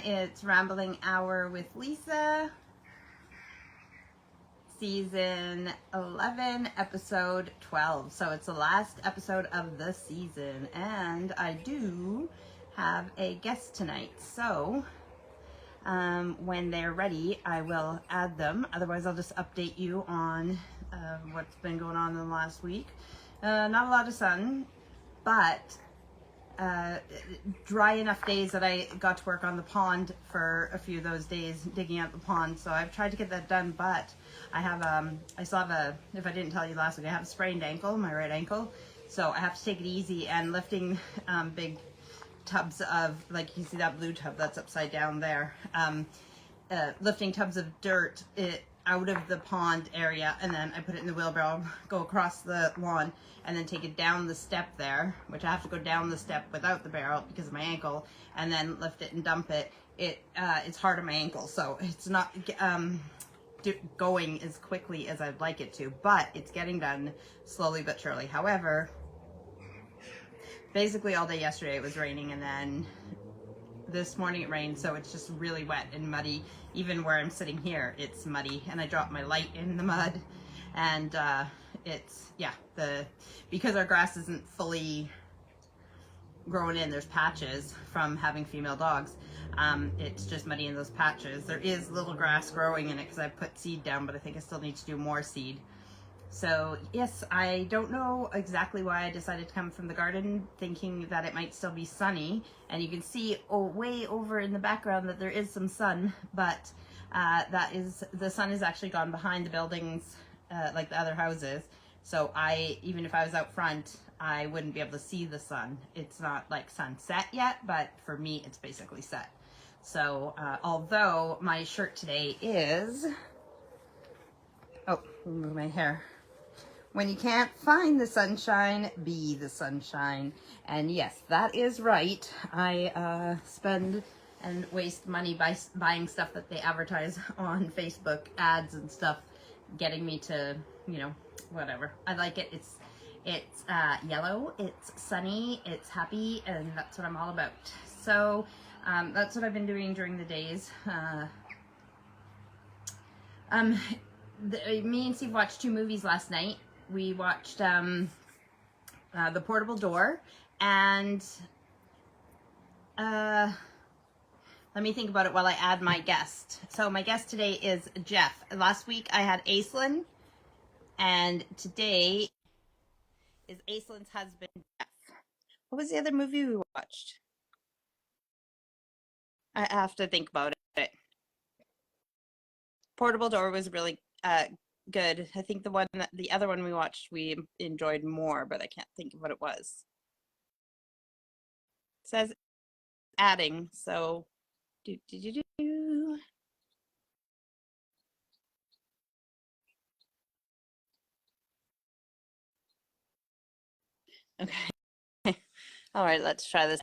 It's Rambling Hour with Lisa, season 11, episode 12. So it's the last episode of the season, and I do have a guest tonight. So when they're ready, I will add them. Otherwise, I'll just update you on what's been going on in the last week. Not a lot of sun, but dry enough days that I got to work on the pond for a few of those days, digging out the pond. So I've tried to get that done, but I have I still have if I didn't tell you last week, I have a sprained ankle, my right ankle. So I have to take it easy, and lifting big tubs of, like you see that blue tub that's upside down there, lifting tubs of dirt out of the pond area, and then I put it in the wheelbarrow, go across the lawn, and then take it down the step there, which I have to go down the step without the barrel because of my ankle, and then lift it and dump it. It's hard on my ankle, so it's not going as quickly as I'd like it to, but it's getting done slowly but surely. However, basically all day yesterday it was raining, and then this morning it rained, so it's just really wet and muddy. Even where I'm sitting here, it's muddy, and I dropped my light in the mud, and because our grass isn't fully grown in, there's patches from having female dogs. It's just muddy in those patches. There is little grass growing in it because I put seed down, but I think I still need to do more seed. So yes, I don't know exactly why I decided to come from the garden, thinking that it might still be sunny, and you can see way over in the background that there is some sun, but the sun is actually gone behind the buildings, like the other houses. So even if I was out front, I wouldn't be able to see the sun. It's not like sunset yet, but for me it's basically set. So although my shirt today is, move my hair. When you can't find the sunshine, be the sunshine. And yes, that is right. I spend and waste money by buying stuff that they advertise on Facebook, ads and stuff, getting me to, whatever. I like it. It's yellow, it's sunny, it's happy, and that's what I'm all about. So that's what I've been doing during the days. Me and Steve watched 2 movies last night. We watched The Portable Door, and let me think about it while I add my guest. So my guest today is Jeff. Last week I had Aislinn, and today is Aislinn's husband, Jeff. What was the other movie we watched? I have to think about it. Portable Door was really good. I think the other one we watched we enjoyed more, but I can't think of what it was. It says adding, so do. Okay. All right, let's try this.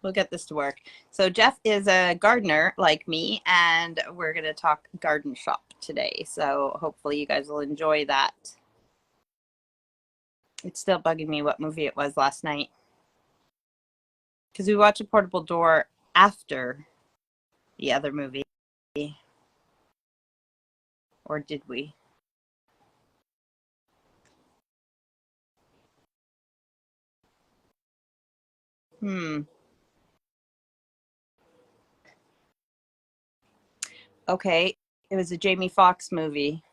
We'll get this to work. So Jeff is a gardener like me, and we're going to talk garden shop today. So hopefully you guys will enjoy that. It's still bugging me what movie it was last night, because we watched A Portable Door after the other movie. Or did we? Okay, it was a Jamie Foxx movie.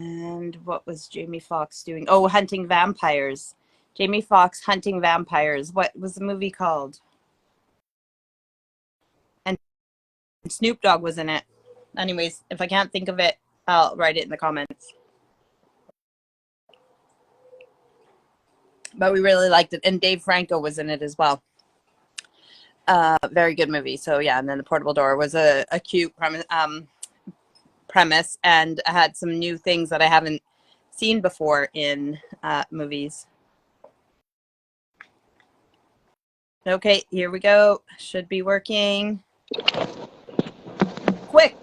And what was Jamie Foxx doing? Oh, hunting vampires. Jamie Foxx hunting vampires. What was the movie called? And Snoop Dogg was in it. Anyways, if I can't think of it, I'll write it in the comments. But we really liked it. And Dave Franco was in it as well. Very good movie. So yeah, and then The Portable Door was a cute premise, and had some new things that I haven't seen before in movies. Okay, here we go. Should be working. Quick,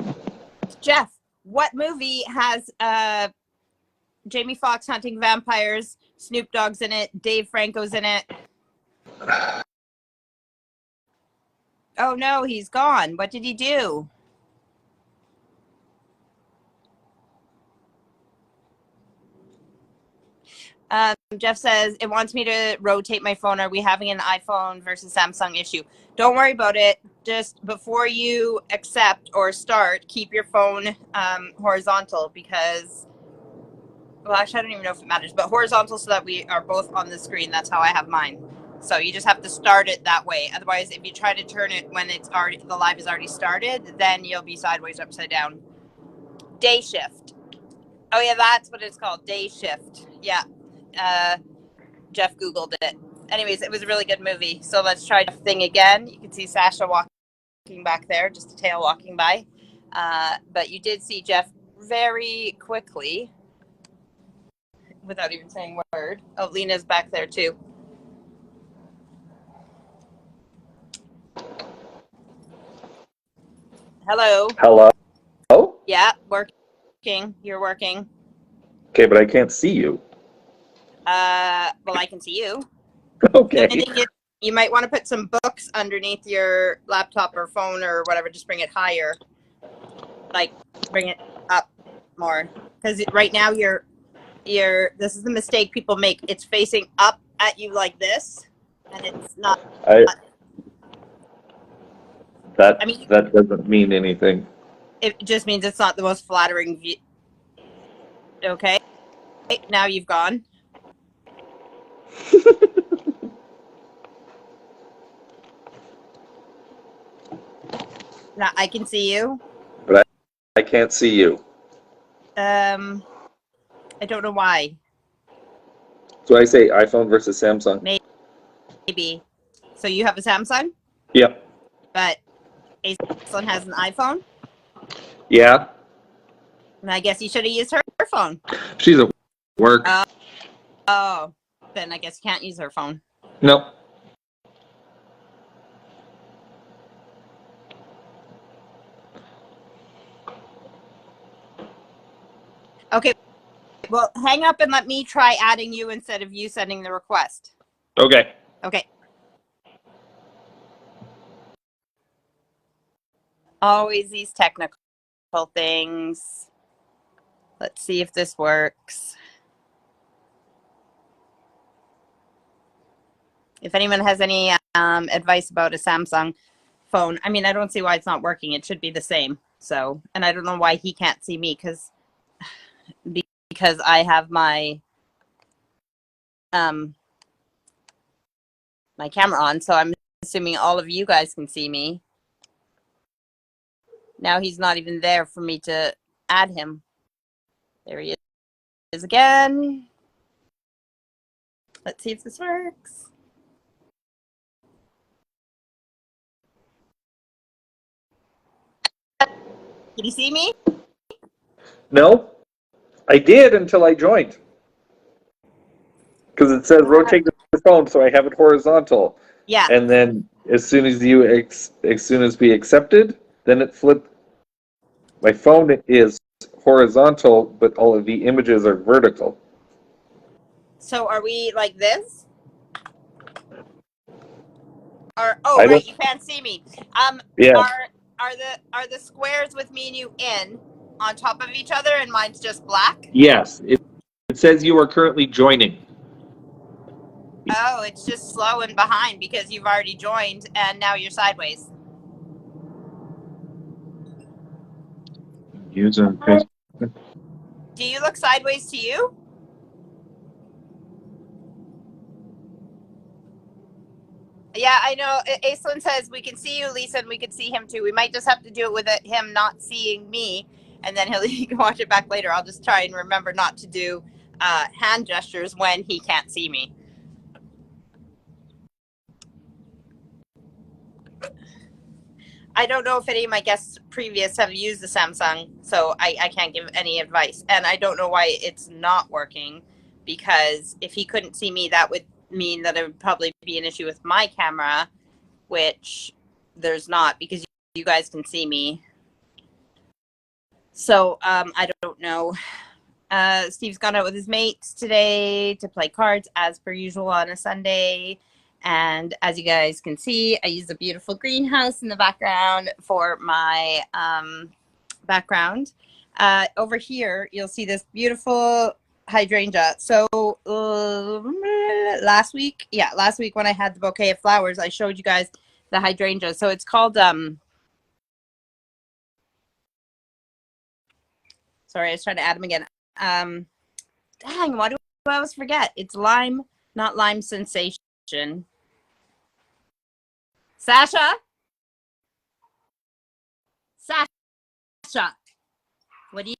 Jeff, what movie has Jamie Foxx Hunting Vampires. Snoop Dogg's in it. Dave Franco's in it. Oh no, he's gone. What did he do? Jeff says it wants me to rotate my phone. Are we having an iPhone versus Samsung issue? Don't worry about it. Just before you accept or start, keep your phone horizontal because, well, actually, I don't even know if it matters, but horizontal so that we are both on the screen. That's how I have mine. So you just have to start it that way. Otherwise, if you try to turn it when it's already the live is already started, then you'll be sideways, upside down. Day shift. Oh yeah, that's what it's called. Day shift. Yeah. Jeff Googled it. Anyways, it was a really good movie. So let's try the thing again. You can see Sasha walking back there, just a tail walking by. But you did see Jeff very quickly, without even saying a word. Oh, Lena's back there too. Hello. Hello? Yeah, working. You're working. Okay, but I can't see you. Well, I can see you. Okay. The only thing is, you might want to put some books underneath your laptop or phone or whatever. Just bring it higher. Like, bring it up more. Because right now this is the mistake people make. It's facing up at you like this, and it's not. That I mean, that doesn't mean anything. it just means it's not the most flattering view. Okay, now you've gone. Now I can see you. But I can't see you. I don't know why. So I say iPhone versus Samsung. Maybe. So you have a Samsung, Yep. but Aislinn has an iPhone. Yeah. And I guess you should have used her phone. She's at work. Oh, then I guess you can't use her phone. Nope. Okay. Well, hang up and let me try adding you instead of you sending the request. Okay. Okay. Always these technical things. Let's see if this works. If anyone has any advice about a Samsung phone, I mean, I don't see why it's not working. It should be the same. So, and I don't know why he can't see me because I have my my camera on. So I'm assuming all of you guys can see me. Now he's not even there for me to add him. There he is again. Let's see if this works. Can you see me? No. I did until I joined. Because it says rotate the phone, so I have it horizontal. Yeah. And then as soon as we accepted, then it flipped. My phone is horizontal, but all of the images are vertical. So are we like this? Or right, you can't see me. Yeah. Are the squares with me and you in on top of each other and mine's just black? Yes. It says you are currently joining. Oh, it's just slow and behind because you've already joined and now you're sideways. User. Do you look sideways to you? Yeah, I know. Aislinn says we can see you, Lisa, and we can see him too. We might just have to do it with him not seeing me, and then he can watch it back later. I'll just try and remember not to do hand gestures when he can't see me. I don't know if any of my guests previous have used the Samsung, so I can't give any advice. And I don't know why it's not working, because if he couldn't see me, that would mean that it would probably be an issue with my camera, which there's not, because you guys can see me. So I don't know. Steve's gone out with his mates today to play cards as per usual on a Sunday. And as you guys can see, I use a beautiful greenhouse in the background for my background. Over here, you'll see this beautiful hydrangea. So last week when I had the bouquet of flowers, I showed you guys the hydrangea. So it's called sorry, I was trying to add them again. Dang, why do I always forget? It's Lime, not Lime Sensation. Sasha? Sasha, what are you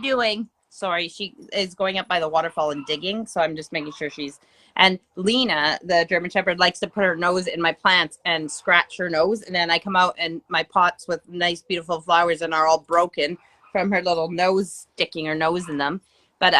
doing? Sorry, she is going up by the waterfall and digging, so I'm just making sure she's... And Lena, the German Shepherd, likes to put her nose in my plants and scratch her nose, and then I come out and my pots with nice, beautiful flowers and are all broken from her little nose, sticking her nose in them. But,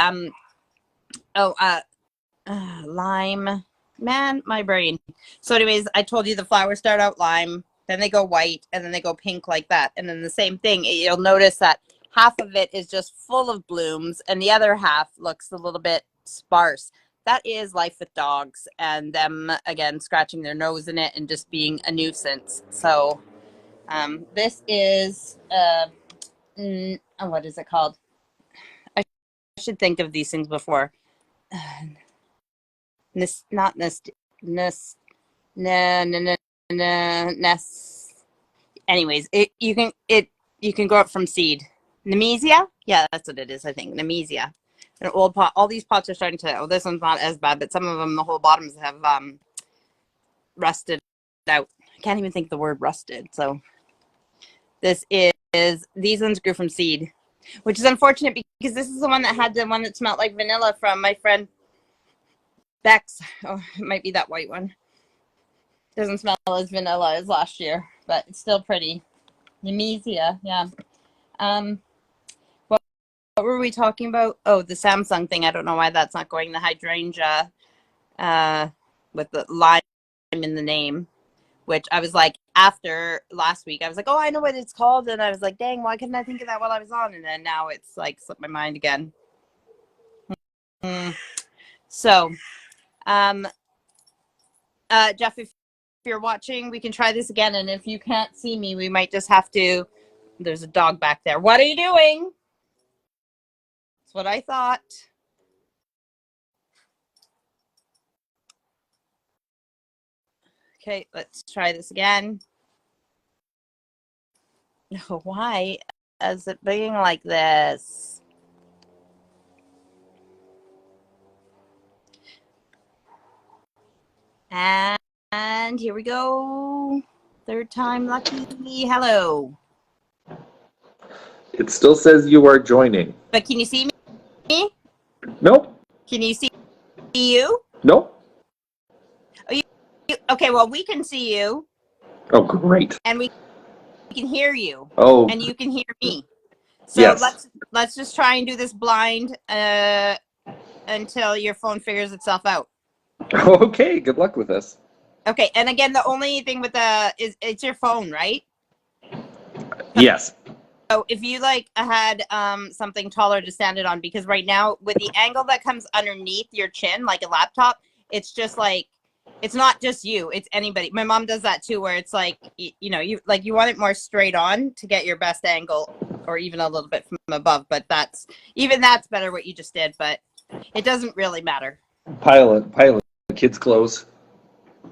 lime, man, my brain. So anyways, I told you the flowers start out lime, then they go white, and then they go pink like that. And then the same thing, you'll notice that half of it is just full of blooms and the other half looks a little bit sparse. That is life with dogs and them, again, scratching their nose in it and just being a nuisance. So this is, what is it called? I should think of these things before. Nest. Anyways, you can grow it from seed. Nemesia? Yeah, that's what it is, I think. Nemesia. An old pot. All these pots are starting to, oh, this one's not as bad, but some of them, the whole bottoms have rusted out. I can't even think the word rusted. So this is, these ones grew from seed, which is unfortunate because this is the one that had the one that smelled like vanilla from my friend Bex. Oh, it might be that white one. Doesn't smell as vanilla as last year, but it's still pretty. Nemesia, yeah. What were we talking about? Oh, the Samsung thing. I don't know why that's not going. The hydrangea with the lime in the name, which I was like, after last week, I was like, oh, I know what it's called. And I was like, dang, why couldn't I think of that while I was on? And then now it's like slipped my mind again. So, Jeff, if you're watching, we can try this again. And if you can't see me, we might just have to, there's a dog back there. What are you doing? That's what I thought. Okay, let's try this again. Why is it being like this? And here we go. Third time lucky. Hello. It still says you are joining. But can you see me? Nope. Can you see you? Nope. Oh, okay, well, we can see you. Oh, great. And we can hear you. Oh. And you can hear me. So yes. let's just try and do this blind until your phone figures itself out. Okay, good luck with this. Okay, and again, the only thing with is it's your phone, right? Yes. So if you like had something taller to stand it on, because right now with the angle that comes underneath your chin, like a laptop, it's just like, it's not just you, it's anybody. My mom does that too, where it's like, you know, you want it more straight on to get your best angle, or even a little bit from above, but that's better what you just did, but it doesn't really matter. Pilot, kids' clothes.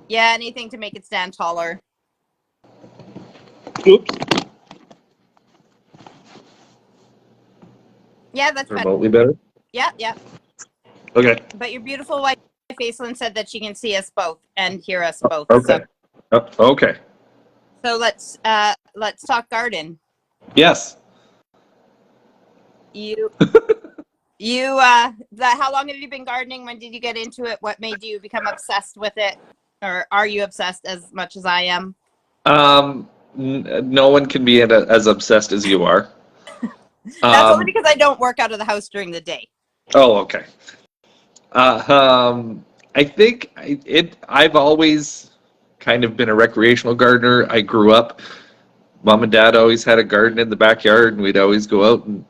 Yeah, anything to make it stand taller. Oops. Yeah, that's remotely better. Yeah. Okay. But your beautiful wife, Aislinn, said that she can see us both and hear us both. Okay. Okay. So let's talk garden. Yes. How long have you been gardening? When did you get into it? What made you become obsessed with it? Or are you obsessed as much as I am? No one can be as obsessed as you are. That's only because I don't work out of the house during the day. Oh, okay. I think I've always kind of been a recreational gardener. I grew up, Mom and Dad always had a garden in the backyard, and we'd always go out and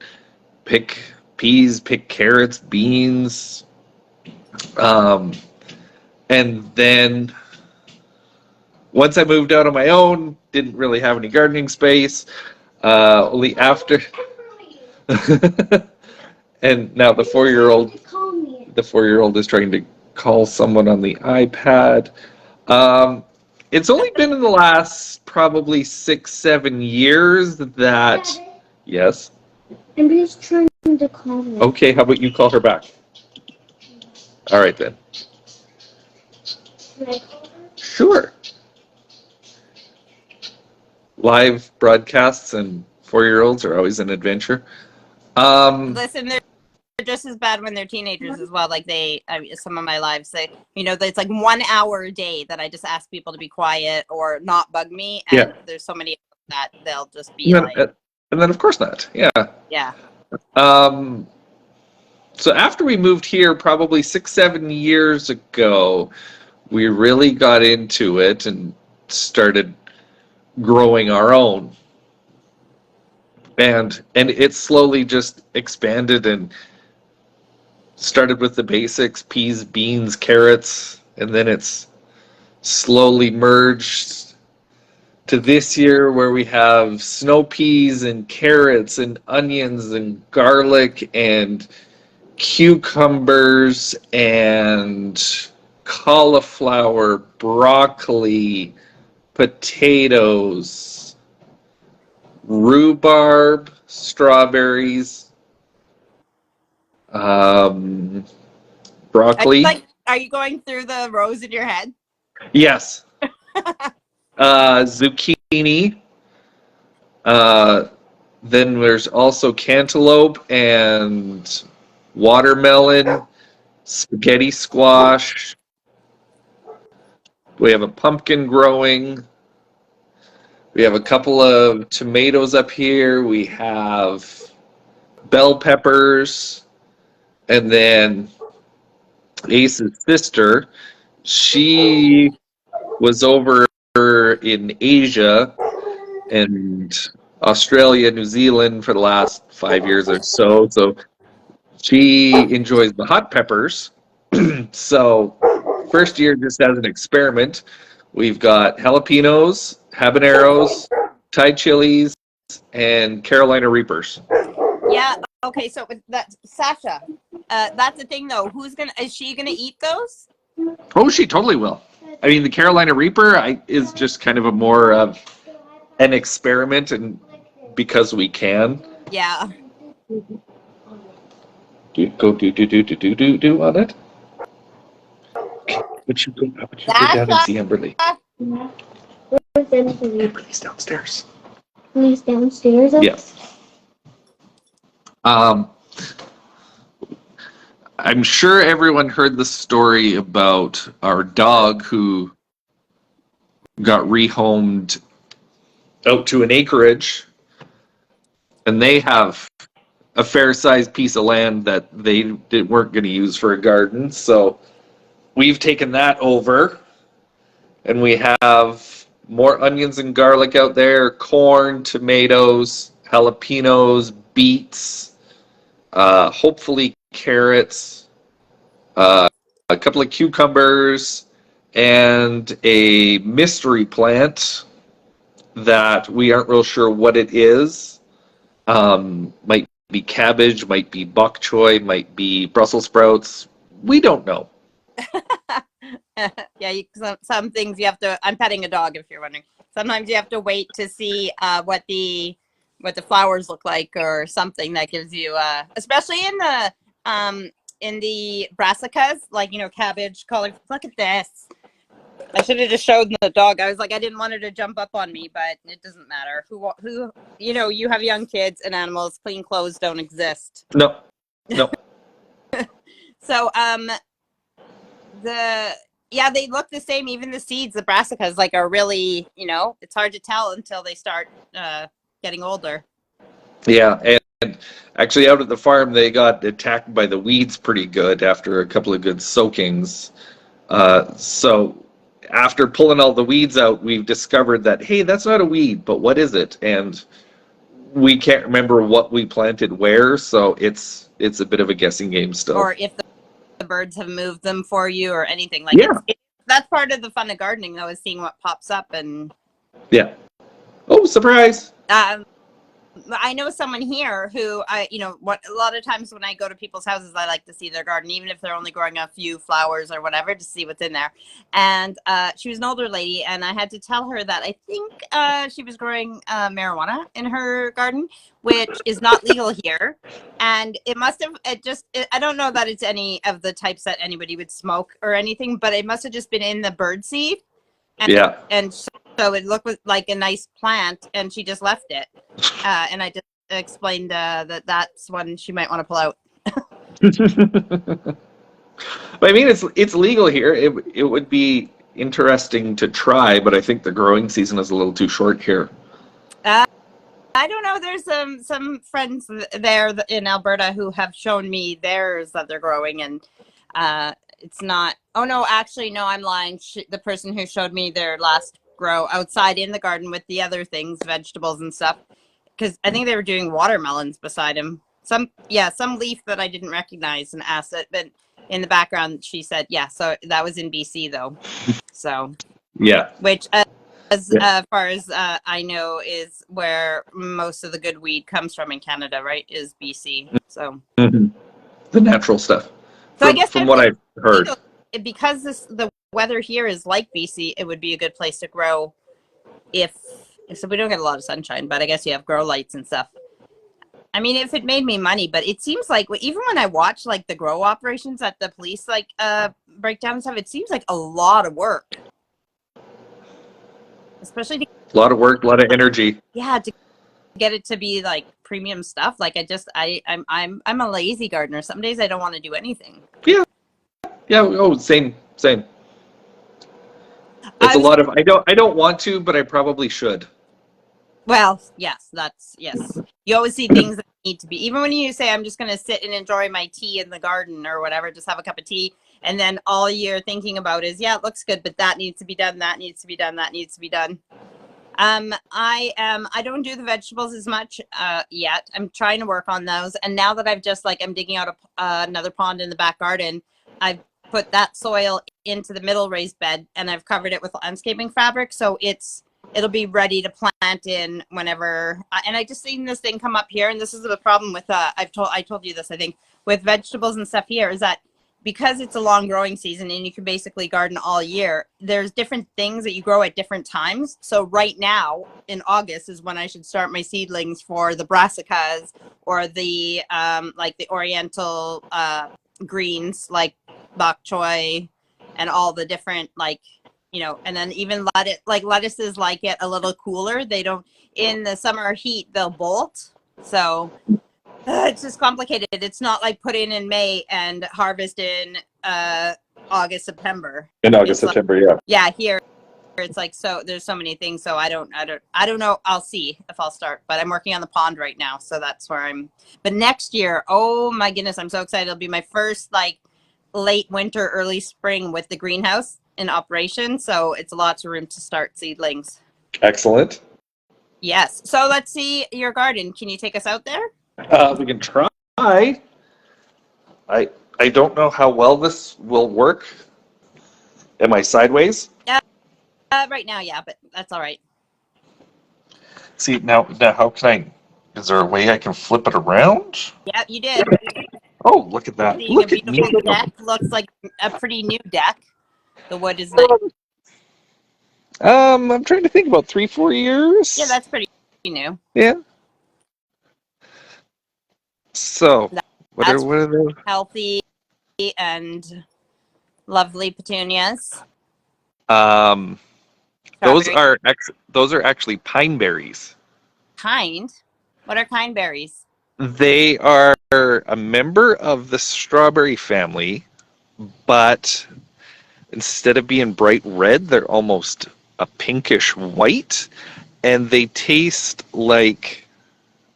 pick peas, pick carrots, beans. And then once I moved out on my own, didn't really have any gardening space. Only after, and now the 4-year-old is trying to call someone on the iPad. It's only been in the last probably 6-7 years that. Daddy? Yes. I'm just trying to call her. Okay, how about you call her back? All right then. Can I call her? Sure. Live broadcasts and 4-year-olds are always an adventure. Listen, they're just as bad when they're teenagers as well. Like some of my lives say, it's like 1 hour a day that I just ask people to be quiet or not bug me. And Yeah. there's so many that they'll just be and then of course not. Yeah. Yeah. So after we moved here, probably 6-7 years ago, we really got into it and started growing our own. And it slowly just expanded and started with the basics, peas, beans, carrots, and then it's slowly merged to this year where we have snow peas and carrots and onions and garlic and cucumbers and cauliflower, broccoli, potatoes, rhubarb, strawberries, broccoli. Are you going through the rows in your head? Yes. Zucchini. Then there's also cantaloupe and watermelon, spaghetti squash. We have a pumpkin growing. We have a couple of tomatoes up here. We have bell peppers. And then Ace's sister, she was over in Asia and Australia, New Zealand for the last 5 years or so. So she enjoys the hot peppers. So first year, just as an experiment, we've got jalapenos, habaneros, Thai chilies, and Carolina Reapers. Yeah. Okay. So that Sasha, that's the thing though. Is she gonna eat those? Oh, she totally will. I mean, the Carolina Reaper is just kind of a more of an experiment, and because we can. Yeah. Go do on it. Would you go down and see Amberly? Where's Amberly? Amberly's downstairs. He's downstairs? Yes. I'm sure everyone heard the story about our dog who got rehomed out to an acreage, and they have a fair-sized piece of land that they weren't going to use for a garden. So we've taken that over, and we have more onions and garlic out there, corn, tomatoes, jalapenos, beets, hopefully carrots, a couple of cucumbers, and a mystery plant that we aren't real sure what it is. Might be cabbage, might be bok choy, might be Brussels sprouts. We don't know. Yeah, some things you have to. I'm petting a dog, if you're wondering. Sometimes you have to wait to see what the flowers look like or something that gives you, especially in the brassicas, like cabbage, cauliflower. Look at this. I should have just showed the dog. I was like, I didn't want her to jump up on me, but it doesn't matter. Who you have young kids and animals. Clean clothes don't exist. No. So they look the same. Even the seeds, the brassicas, are really, it's hard to tell until they start getting older. Yeah, and actually out at the farm, they got attacked by the weeds pretty good after a couple of good soakings. So after pulling all the weeds out, we've discovered that, hey, that's not a weed, but what is it? And we can't remember what we planted where, so it's a bit of a guessing game still. Or if the birds have moved them for you or anything. Like Yeah. that's part of the fun of gardening, though, is seeing what pops up. And Yeah. Oh, surprise! I know someone here who what a lot of times when I go to people's houses, I like to see their garden, even if they're only growing a few flowers or whatever, to see what's in there. And she was an older lady, and I had to tell her that I think she was growing marijuana in her garden, which is not legal here. And it must have I don't know that it's any of the types that anybody would smoke or anything, but it must have just been in the bird seed. And so it looked like a nice plant, and she just left it. And I just explained that that's one she might want to pull out. But I mean, it's legal here. It would be interesting to try, but I think the growing season is a little too short here. I don't know. There's some friends there in Alberta who have shown me theirs that they're growing, and it's not. Oh no, actually no, I'm lying. The person who showed me their last grow outside in the garden with the other things, vegetables and stuff, because I think they were doing watermelons beside him. Some leaf that I didn't recognize and asked it, but in the background she said, yeah. So that was in BC though. So yeah, which as far as I know is where most of the good weed comes from in Canada, right? Is BC. So the natural stuff. So I guess from what I've heard, because the weather here is like BC, it would be a good place to grow. So we don't get a lot of sunshine, but I guess you have grow lights and stuff. I mean, if it made me money, but it seems like even when I watch like the grow operations at the police breakdown and stuff, it seems like a lot of work, especially a lot of work, a lot of energy. Yeah, to get it to be like premium stuff. Like I'm a lazy gardener. Some days I don't want to do anything. Yeah. Oh, same. It's a lot of I don't want to, but I probably should. Well, yes. You always see things that need to be. Even when you say I'm just going to sit and enjoy my tea in the garden or whatever, just have a cup of tea, and then all you're thinking about is, yeah, it looks good, but that needs to be done. That needs to be done. That needs to be done. I don't do the vegetables as much yet. I'm trying to work on those. And now that I've just I'm digging out another pond in the back garden, I've put that soil into the middle raised bed and I've covered it with landscaping fabric. So it'll be ready to plant in whenever. And I just seen this thing come up here. And this is the problem with, I told you this, I think, with vegetables and stuff here, is that because it's a long growing season and you can basically garden all year, there's different things that you grow at different times. So right now in August is when I should start my seedlings for the brassicas or the the oriental greens like bok choy and all the different and then even lettuces like it a little cooler. They don't, in the summer heat, they'll bolt. So it's just complicated. It's not like put in May and harvest in August, September. In August, September, yeah. Yeah, here it's so there's so many things. So I don't know. I'll see if I'll start, but I'm working on the pond right now, so that's where I'm. But next year, oh my goodness, I'm so excited! It'll be my first late winter, early spring with the greenhouse in operation. So it's lots of room to start seedlings. Excellent. Yes. So let's see your garden. Can you take us out there? We can try. I don't know how well this will work. Am I sideways? Right now, yeah, but that's all right. See, now how can I, is there a way I can flip it around? Yeah, you did. Oh, look at that. Seeing Look a at me. beautiful deck. Looks like a pretty new deck. The wood is nice. I'm trying to think, about 3-4 years. Yeah, that's pretty new. Yeah. So, what are those? Healthy and lovely petunias. Those are actually pine berries. Kind? What are kind berries? They are a member of the strawberry family, but instead of being bright red, they're almost a pinkish white, and they taste like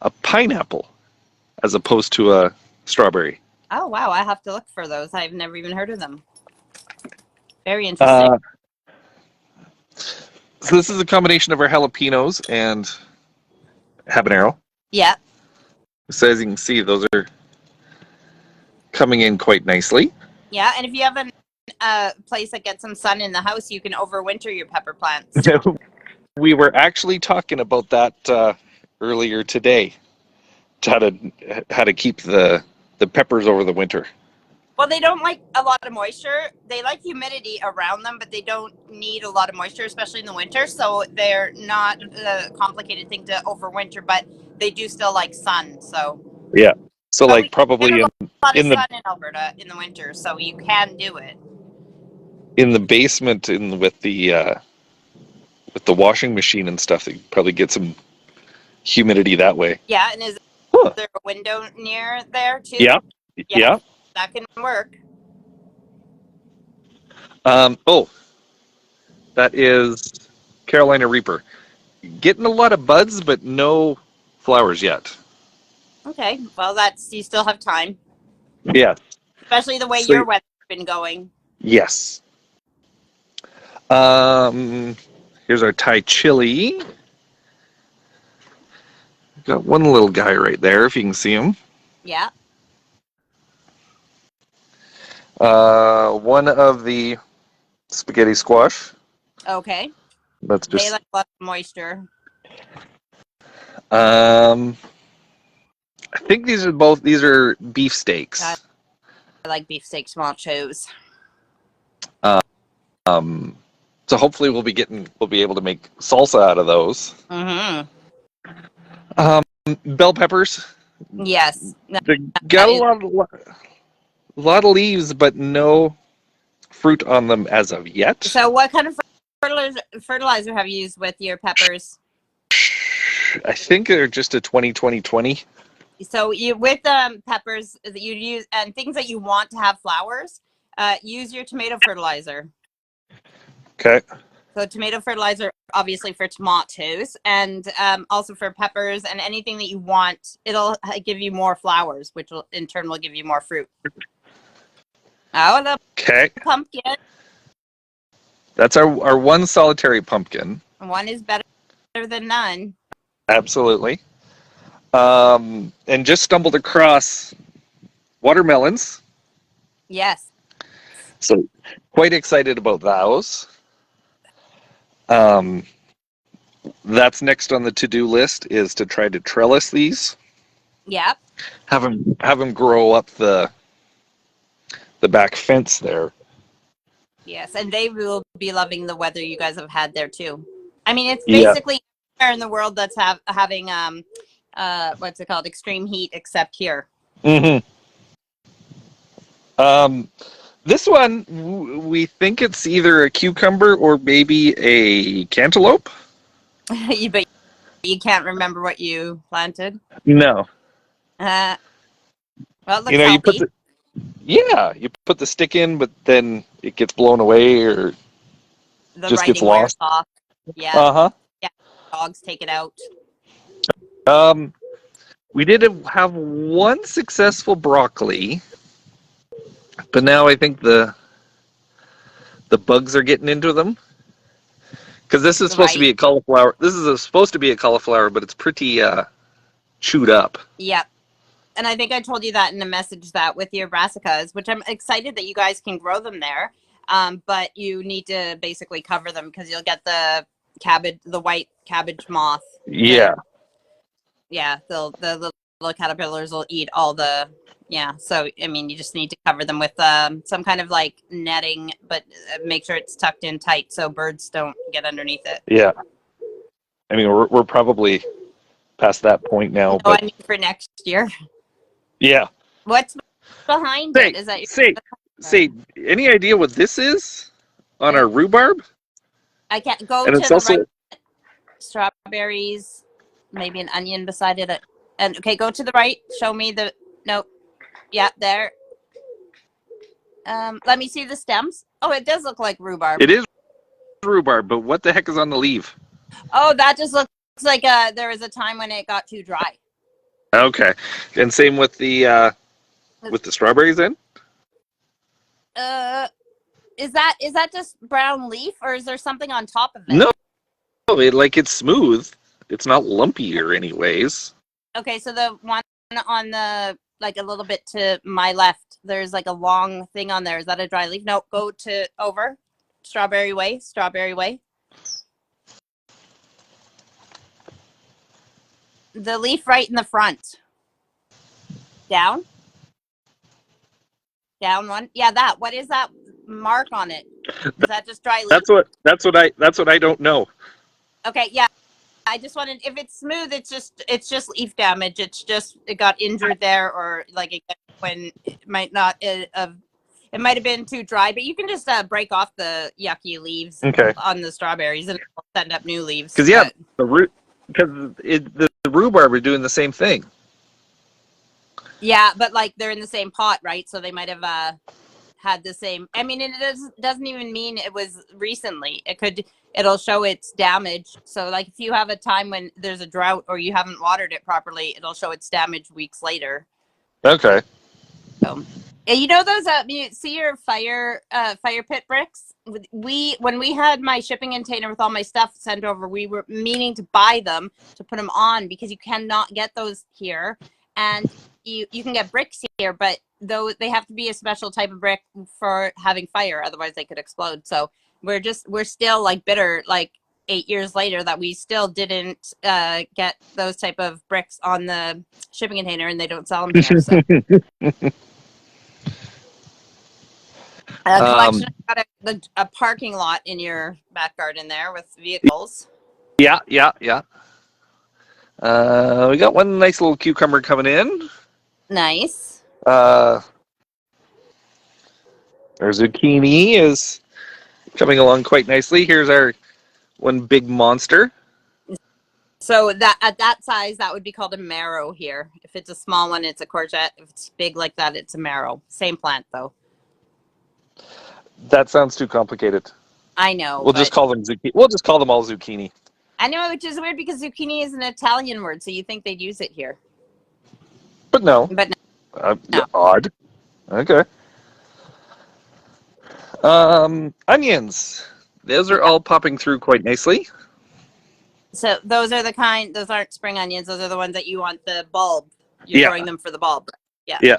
a pineapple as opposed to a strawberry. Oh, wow. I have to look for those. I've never even heard of them. Very interesting. So this is a combination of our jalapenos and habanero. Yeah. So as you can see, those are coming in quite nicely. Yeah, and if you have a place that gets some sun in the house, you can overwinter your pepper plants. We were actually talking about that earlier today. How to keep the peppers over the winter. Well, they don't like a lot of moisture. They like humidity around them, but they don't need a lot of moisture, especially in the winter. So they're not a complicated thing to overwinter, but they do still like sun. So Yeah. So but like we probably get a lot of in the sun in Alberta in the winter, so you can do it. basement with the washing machine and stuff, they probably get some humidity that way. Yeah, and is Huh. there a window near there too? Yeah. Yeah. That can work. Oh, that is Carolina Reaper. Getting a lot of buds, but no flowers yet. Okay, well, you still have time, Yeah. especially the way So, your weather's been going. yes. Here's our Thai chili. Got one little guy right there, if you can see him. Yeah. One of the spaghetti squash. Okay. That's They just. like a lot of moisture. I think these are beef steaks. I like beefsteak small chows. So hopefully we'll be able to make salsa out of those. Mm-hmm. Bell peppers. Yes. They got a lot of leaves, but no fruit on them as of yet. So what kind of fertilizer have you used with your peppers? I think they're just a 20-20-20. So with peppers that you use and things that you want to have flowers, use your tomato fertilizer. Okay. So tomato fertilizer, obviously for tomatoes, and also for peppers and anything that you want. It'll give you more flowers, which will in turn will give you more fruit. Oh, the pumpkin. That's our one solitary pumpkin. One is better than none. Absolutely. And just stumbled across watermelons. Yes. So quite excited about those. That's next on the to-do list is to try to trellis these. Yep. Have them grow up the back fence there. Yes, and they will be loving the weather you guys have had there too. I mean, it's Yeah. basically anywhere in the world that's having what's it called, extreme heat, except here. Mm-hmm. This one we think it's either a cucumber or maybe a cantaloupe. But you can't remember what you planted. No. Well, it looks You healthy. you put the stick in, but then it gets blown away or The just gets writing wears lost. off. Yeah. Uh-huh. Yeah. Dogs take it out. We did have one successful broccoli, but now I think the bugs are getting into them. Because this is supposed to be a cauliflower. This is supposed to be a cauliflower, but it's pretty chewed up. Yep. And I think I told you that in a message that with your brassicas, which I'm excited that you guys can grow them there. But you need to basically cover them because you'll get the white cabbage moth. Yeah. Yeah. The little caterpillars will eat all the, yeah. So, I mean, you just need to cover them with some kind of like netting, but make sure it's tucked in tight so birds don't get underneath it. Yeah. I mean, we're probably past that point now. No, but I mean for next year. Yeah. What's behind it? Is that your say any idea what this is on our rhubarb? I can't go And to it's the also right. Strawberries, maybe an onion beside it. And okay, go to the right. Show me the no. Yeah, there. Let me see the stems. Oh, it does look like rhubarb. It is rhubarb, but what the heck is on the leaf? Oh, that just looks like there was a time when it got too dry. Okay, and same with the strawberries then. Is that just brown leaf or is there something on top of it? No, it's smooth. It's not lumpy or anyways. Okay, so the one on the, like a little bit to my left, there's like a long thing on there. Is that a dry leaf? No, go to over. Strawberry Way, Strawberry Way. The leaf right in the front. Down. Down one. Yeah, that. What is that mark on it? Is that just dry leaf? That's what I don't know. Okay, yeah. I just wanted, if it's smooth, it's just leaf damage. It's just it got injured there, or like when it might not it might have been too dry. But you can just break off the yucky leaves on the strawberries and it'll send up new leaves. Because the rhubarb are doing the same thing. Yeah, but like they're in the same pot, right? So they might have had the same. I mean, it doesn't even mean it was recently. It'll show it's damaged. So like if you have a time when there's a drought or you haven't watered it properly, it'll show it's damaged weeks later. Okay. So, you know those you see your fire pit bricks? When we had my shipping container with all my stuff sent over, we were meaning to buy them to put them on because you cannot get those here, and you can get bricks here, but though they have to be a special type of brick for having fire, otherwise they could explode. So we're still like bitter, like 8 years later, that we still didn't get those type of bricks on the shipping container, and they don't sell them here. So. A collection. Got a parking lot in your back garden there with vehicles. Yeah. We got one nice little cucumber coming in. Nice. Our zucchini is coming along quite nicely. Here's our one big monster. So that at that size, that would be called a marrow here. If it's a small one, it's a courgette. If it's big like that, it's a marrow. Same plant though. That sounds too complicated. I know. We'll just call them zucchini. We'll just call them all zucchini. I know, which is weird because zucchini is an Italian word, so you think they'd use it here. But no. But no. No. Odd. Okay. Onions. Those are all popping through quite nicely. So those aren't spring onions. Those are the ones that you want the bulb. You're growing them for the bulb. Yeah. Yeah.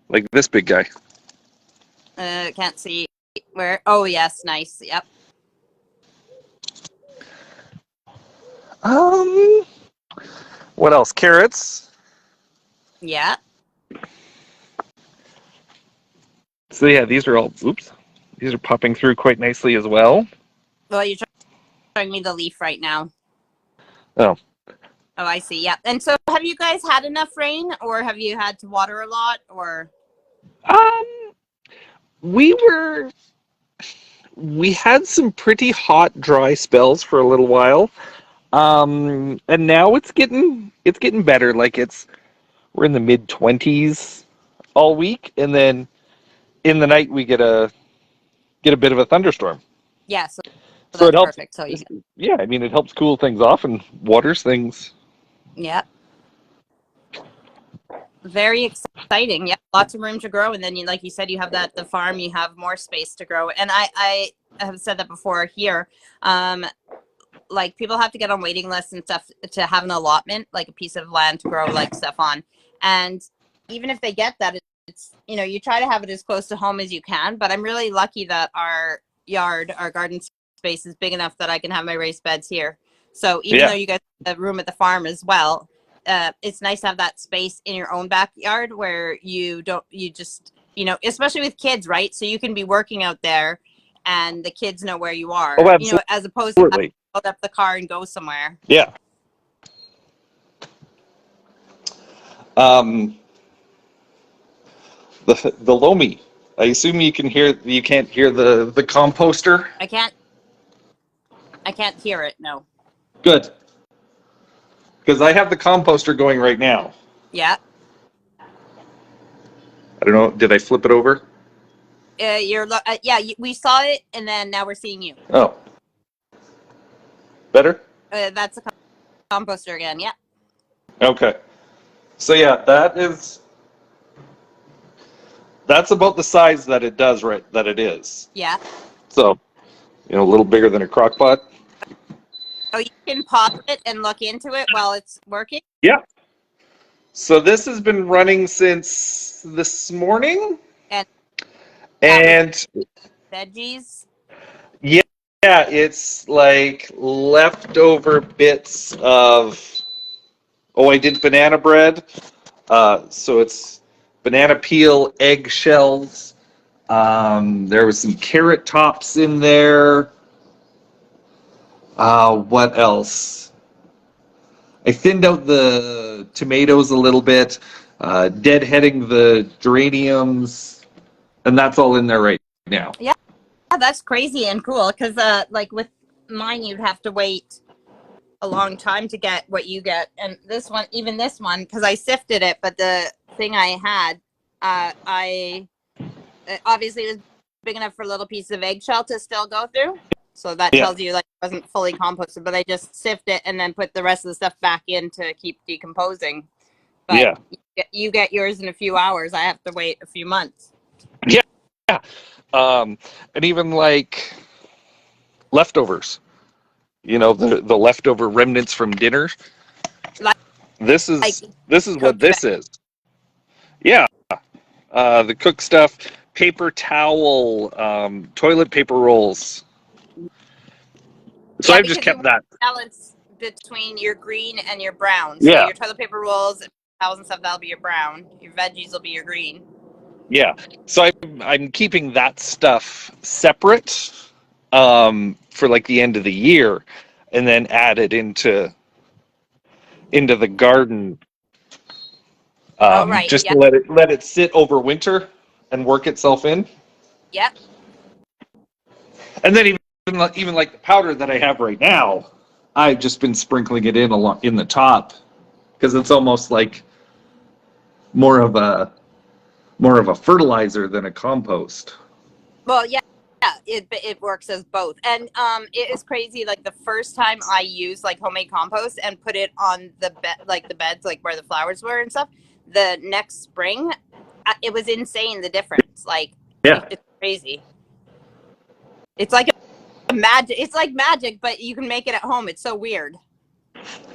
Like this big guy. Can't see where. Oh, yes. Nice. Yep. What else? Carrots. Yeah. So yeah, these are popping through quite nicely as well. Well, you're showing me the leaf right now. Oh. Oh, I see. Yeah. And so have you guys had enough rain, or have you had to water a lot, or? We had some pretty hot, dry spells for a little while. And now it's getting better. Like we're in the mid-20s all week, and then in the night we get a bit of a thunderstorm. Yeah, so it helps. Perfect. So yeah, I mean, it helps cool things off and waters things. Yeah. Very exciting. Yeah, lots of room to grow, and then like you said, you have the farm. You have more space to grow, and I have said that before here. Like people have to get on waiting lists and stuff to have an allotment, like a piece of land to grow like stuff on. And even if they get that, it's you try to have it as close to home as you can. But I'm really lucky that our garden space is big enough that I can have my raised beds here. So even though you guys have a room at the farm as well, it's nice to have that space in your own backyard where especially with kids, right? So you can be working out there and the kids know where you are, as opposed to having to load up the car and go somewhere. Yeah. The Lomi. I assume you can't hear the composter? I can't hear it, no. Good. Because I have the composter going right now. Yeah. I don't know, did I flip it over? We saw it, and then now we're seeing you. Oh. Better? That's a composter again, yeah. Okay. So yeah, that's about the size that it does, right? That it is. Yeah. So, a little bigger than a crock pot. Oh, you can pop it and look into it while it's working? Yeah. So this has been running since this morning, And and veggies. yeah, it's like leftover bits of. Oh, I did banana bread. So it's banana peel, eggshells. There was some carrot tops in there. What else? I thinned out the tomatoes a little bit, deadheading the geraniums, and that's all in there right now. Yeah, that's crazy and cool because like with mine, you'd have to wait a long time to get what you get, and this one, even this one, because I sifted it, but the thing I had, I obviously it was big enough for a little piece of eggshell to still go through. So that Yeah. tells you like it wasn't fully composted, but I just sift it and then put the rest of the stuff back in to keep decomposing. But Yeah. you get yours in a few hours. I have to wait a few months. Yeah. And even like leftovers, the leftover remnants from dinner. Like This is what cooked this is. Yeah. The cook stuff, paper towel, toilet paper rolls. So yeah, I've just because you kept want that. to balance between your green and your brown. So Yeah. your toilet paper rolls, towels and stuff, that'll be your brown. Your veggies will be your green. Yeah. So I'm keeping that stuff separate for like the end of the year, and then add it into the garden, Oh, right. just Yeah. to let it sit over winter and work itself in. Yep. And then even like the powder that I have right now, I've just been sprinkling it in the top because it's almost like more of a fertilizer than a compost. Well, yeah, it works as both, and it is crazy. Like the first time I used like homemade compost and put it on the bed, like the beds, like where the flowers were and stuff. The next spring, it was insane the difference. Like Yeah. it's crazy. It's like a magic. It's like magic, but you can make it at home. It's so weird.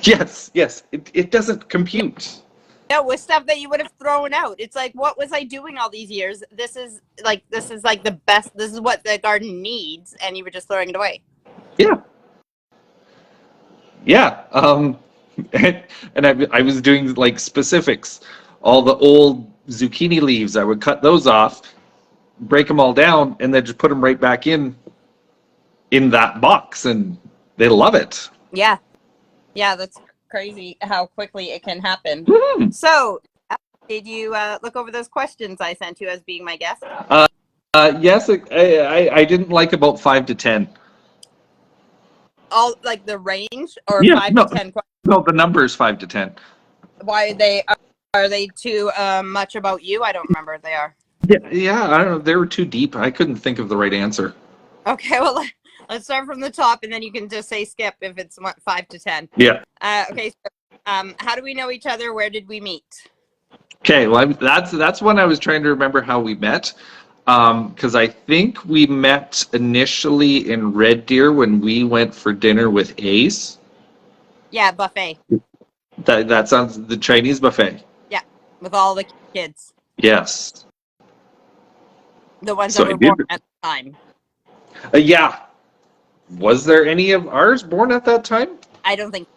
Yes. It doesn't compute. No, with stuff that you would have thrown out. It's like, what was I doing all these years? This is like the best. This is what the garden needs, and you were just throwing it away. Yeah. Yeah. And I was doing like specifics. All the old zucchini leaves, I would cut those off, break them all down, and then just put them right back in that box, and they love it. Yeah, yeah, that's crazy how quickly it can happen. Mhm. So, did you look over those questions I sent you as being my guest? Yes, I didn't like about 5 to 10. All like the range or Yeah, 5 no, to 10 questions? no, the number is 5 to 10. Why are they too much about you? I don't remember if they are. Yeah, I don't know. They were too deep. I couldn't think of the right answer. Okay, well, let's start from the top, and then you can just say skip if it's 5 to 10. Yeah. Okay, so, how do we know each other? Where did we meet? Okay, well, that's when I was trying to remember how we met. Because I think we met initially in Red Deer when we went for dinner with Ace. Yeah, buffet. That sounds the Chinese buffet. Yeah, with all the kids. Yes. The ones So that I were did. born at the time. Yeah. Was there any of ours born at that time? I don't think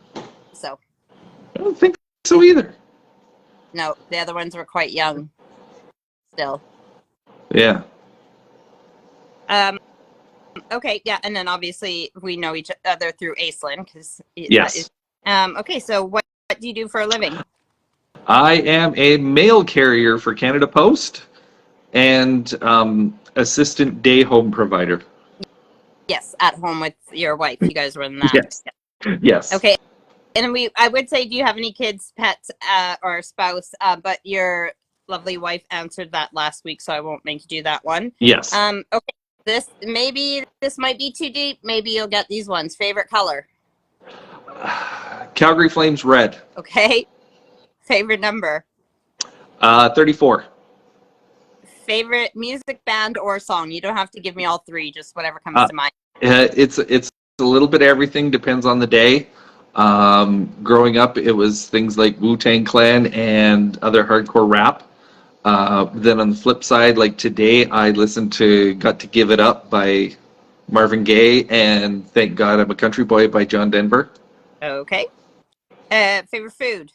so. I don't think so either. No, the other ones were quite young still. Yeah. Okay, yeah, and then obviously we know each other through Aislinn because Yes. Okay, so what do you do for a living? I am a mail carrier for Canada Post and assistant day home provider. Yes, at home with your wife. You guys run that. Yes. Yes. Okay. And I would say, do you have any kids, pets, or spouse? But your lovely wife answered that last week, so I won't make you do that one. Yes. Okay. This might be too deep. Maybe you'll get these ones. Favorite color? Calgary Flames red. Okay. Favorite number? 34. Favorite music band or song? You don't have to give me all three, just whatever comes to mind. It's a little bit of everything, depends on the day. Growing up, it was things like Wu-Tang Clan and other hardcore rap. Then on the flip side, like today, I listened to "Got to Give It Up" by Marvin Gaye and "Thank God I'm a Country Boy" by John Denver. Okay. Favorite food?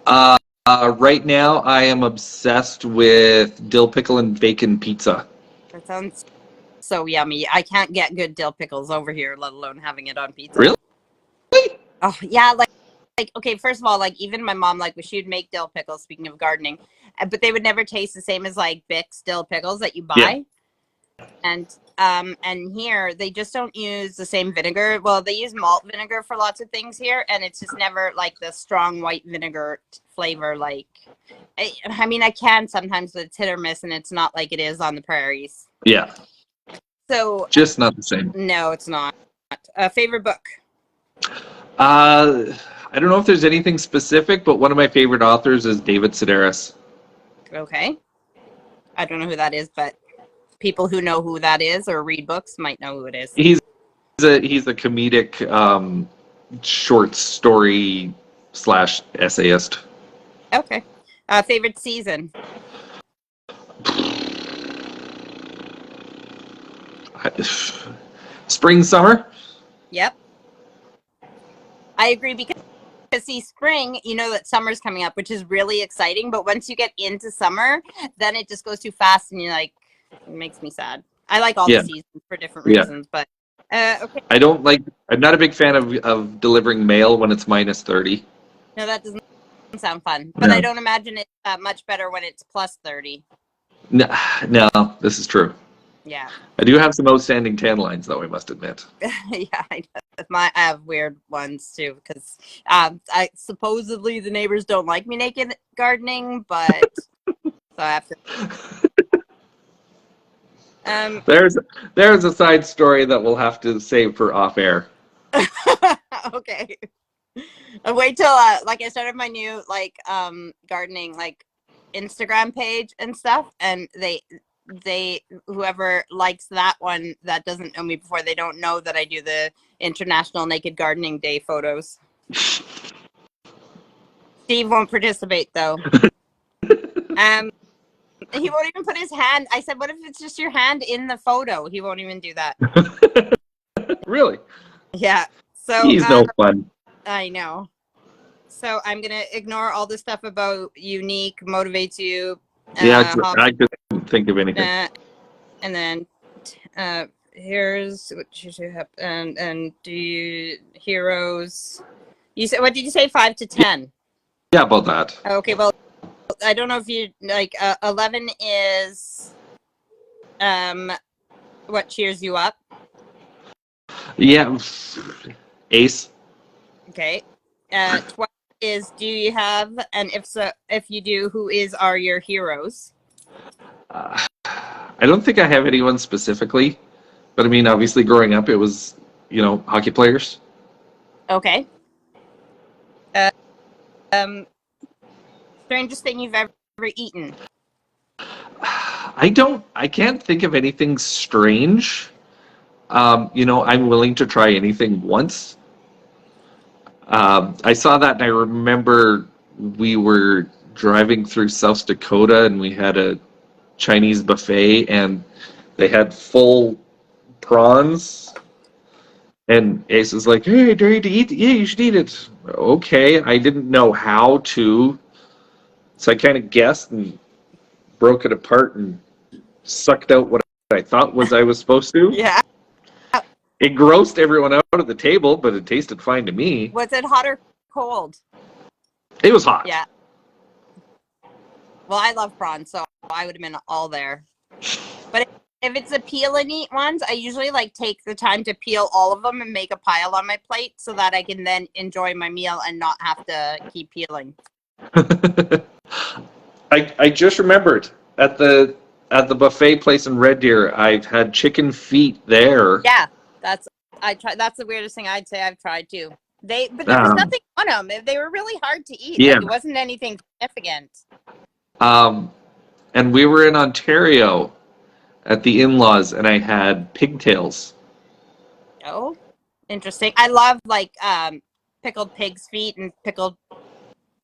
Right now, I am obsessed with dill pickle and bacon pizza. That sounds so yummy. I can't get good dill pickles over here, let alone having it on pizza. Really? Oh yeah, like okay. First of all, like even my mom, like she would make dill pickles. Speaking of gardening, but they would never taste the same as like Bic dill pickles that you buy. And here they just don't use the same vinegar. Well, they use malt vinegar for lots of things here, and it's just never like the strong white vinegar flavor. Like, I mean, I can sometimes, but it's hit or miss, and it's not like it is on the prairies. Yeah. So just not the same. No, it's not. Favorite book? I don't know if there's anything specific, but one of my favorite authors is David Sedaris. Okay. I don't know who that is, but people who know who that is or read books might know who it is. He's a comedic short story / essayist. Okay. Favorite season? Spring, summer? Yep. I agree because see, spring, you know that summer's coming up, which is really exciting. But once you get into summer, then it just goes too fast, and you're like, it makes me sad. I like all the seasons for different reasons, but okay. I'm not a big fan of delivering mail when it's -30. No, that doesn't sound fun. But I don't imagine it's much better when it's +30. No, this is true. Yeah. I do have some outstanding tan lines, though, I must admit. Yeah, I have weird ones too, because I supposedly the neighbors don't like me naked gardening, but so I have to. There's a side story that we'll have to save for off air. Okay. I'll wait till like I started my new gardening Instagram page and stuff, and they whoever likes that one that doesn't know me before, they don't know that I do the International Naked Gardening Day photos. Steve won't participate though. He won't even put his hand. I said, what if it's just your hand in the photo? He won't even do that. Really? Yeah. So he's no fun. I know. So I'm gonna ignore all the stuff about unique motivates you. Yeah, I couldn't think of anything. And then here's what you should have, and do you heroes? You said, what did you say? 5 to 10? Yeah, about that. Okay, well, I don't know if you like 11 is what cheers you up. Yeah, Ace. Okay. 12 is do you have, and if so, if you do, are your heroes? I don't think I have anyone specifically, but I mean, obviously, growing up, it was hockey players. Okay. Strangest thing you've ever eaten? I can't think of anything strange. I'm willing to try anything once. I saw that and I remember we were driving through South Dakota and we had a Chinese buffet and they had full prawns. And Ace was like, "Hey, dare you to eat? Yeah, you should eat it." Okay, I didn't know how to, so I kind of guessed and broke it apart and sucked out what I thought I was supposed to. Yeah. It grossed everyone out at the table, but it tasted fine to me. Was it hot or cold? It was hot. Yeah. Well, I love prawns, so I would have been all there. But if it's the peel and eat ones, I usually take the time to peel all of them and make a pile on my plate so that I can then enjoy my meal and not have to keep peeling. I just remembered at the buffet place in Red Deer, I've had chicken feet there. Yeah, that's the weirdest thing I'd say I've tried too. But there was nothing on them. They were really hard to eat. Yeah. It wasn't anything significant. And we were in Ontario at the in-laws, and I had pigtails. Oh, interesting. I love pickled pig's feet and pickled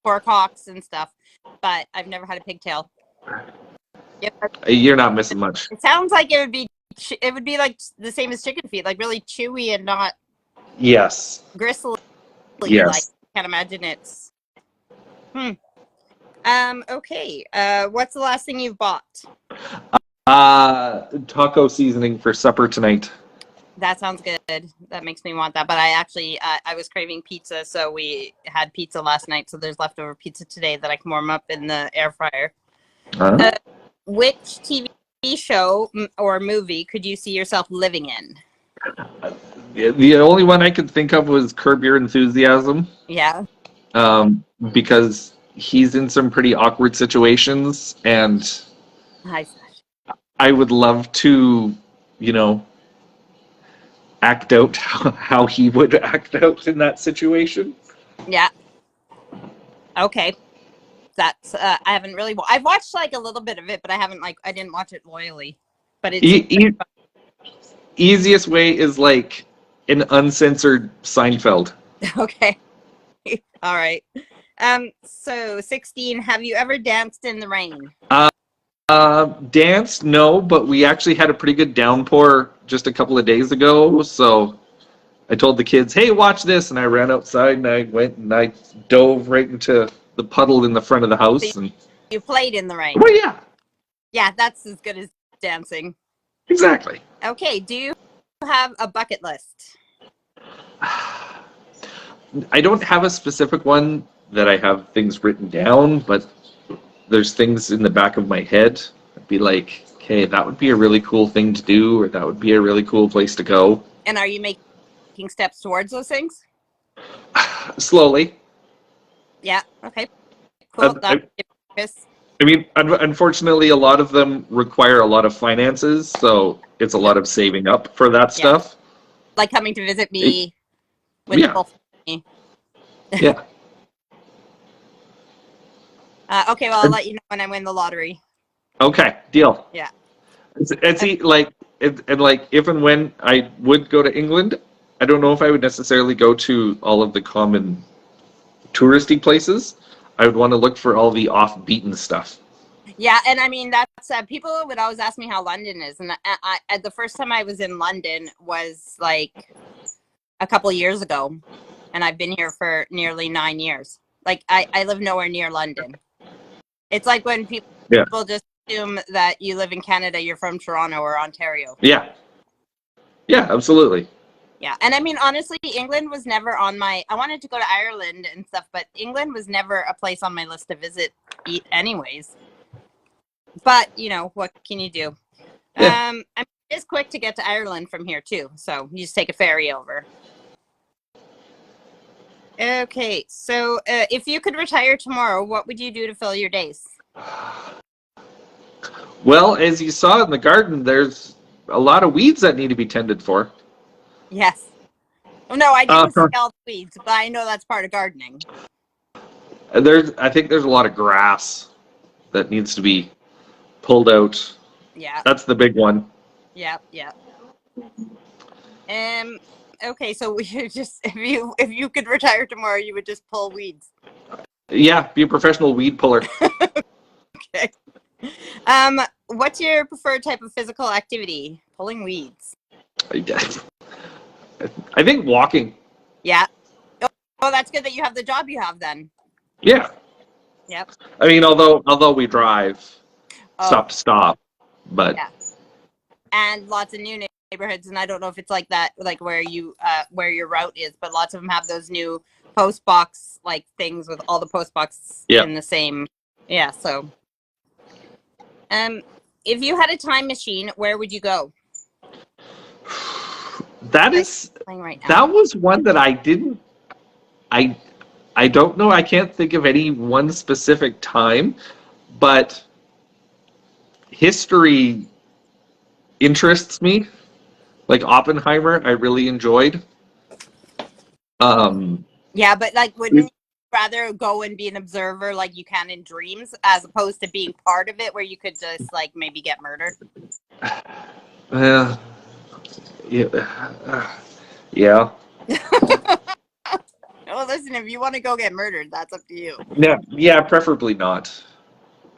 pork hocks and stuff, but I've never had a pigtail. Yep. You're not missing much. It sounds like it would be like the same as chicken feet, like really chewy and not Yes. gristly. Yes. Like, I can't imagine it's. Okay. What's the last thing you've bought? Taco seasoning for supper tonight. That sounds good. That makes me want that. But I actually, I was craving pizza, so we had pizza last night. So there's leftover pizza today that I can warm up in the air fryer. Which TV show or movie could you see yourself living in? The only one I could think of was Curb Your Enthusiasm. Yeah. Because he's in some pretty awkward situations, and I would love to, act out how he would act out in that situation. Yeah. Okay. That's I haven't really. I've watched like a little bit of it, but I didn't watch it loyally. But it's easiest way is like an uncensored Seinfeld. Okay. All right. So 16. Have you ever danced in the rain? Danced, no, but we actually had a pretty good downpour just a couple of days ago, so I told the kids, hey, watch this, and I ran outside and I went and I dove right into the puddle in the front of the house. So you played in the rain? Well, yeah. Yeah, that's as good as dancing. Exactly. Okay, do you have a bucket list? I don't have a specific one that I have things written down, but there's things in the back of my head. I'd be like, okay, that would be a really cool thing to do, or that would be a really cool place to go. And are you making steps towards those things? Slowly. Yeah, okay. Cool. I mean, unfortunately, a lot of them require a lot of finances, so it's a lot of saving up for that stuff. Like coming to visit me with the whole family. Yeah. Okay, well, I'll let you know when I win the lottery. Okay, deal. Yeah. Like if and when I would go to England, I don't know if I would necessarily go to all of the common touristy places. I would want to look for all the off-beaten stuff. Yeah, and I mean, that's people would always ask me how London is, and I the first time I was in London was like a couple years ago, and I've been here for nearly 9 years. Like I live nowhere near London. It's like when people just assume that you live in Canada, you're from Toronto or Ontario. Yeah. Yeah, absolutely. Yeah, and I mean, honestly, England was never on my. I wanted to go to Ireland and stuff, but England was never a place on my list to visit, anyways. But what can you do? Yeah. I mean, it's quick to get to Ireland from here too, so you just take a ferry over. Okay, so if you could retire tomorrow, what would you do to fill your days? Well, as you saw in the garden, there's a lot of weeds that need to be tended for. Yes. Well, no, I didn't see all the weeds, but I know that's part of gardening. I think there's a lot of grass that needs to be pulled out. Yeah. That's the big one. Yeah, yeah. Okay, so we should just if you could retire tomorrow, you would just pull weeds. Yeah, be a professional weed puller. Okay. What's your preferred type of physical activity? Pulling weeds. I think walking. Yeah. Oh, that's good that you have the job you have then. Yeah. Yep. I mean, although we drive stop to stop, but yeah. And lots of new neighborhoods, and I don't know if it's like that, like where your route is, but lots of them have those new post box like things with all the post boxes in the same. Yeah. So, if you had a time machine, where would you go? That was one that I didn't. I don't know. I can't think of any one specific time, but history interests me. Like Oppenheimer, I really enjoyed. Yeah, but like, wouldn't you rather go and be an observer like you can in dreams, as opposed to being part of it, where you could just like maybe get murdered? Yeah. Oh, listen, if you want to go get murdered, that's up to you. Yeah, preferably not.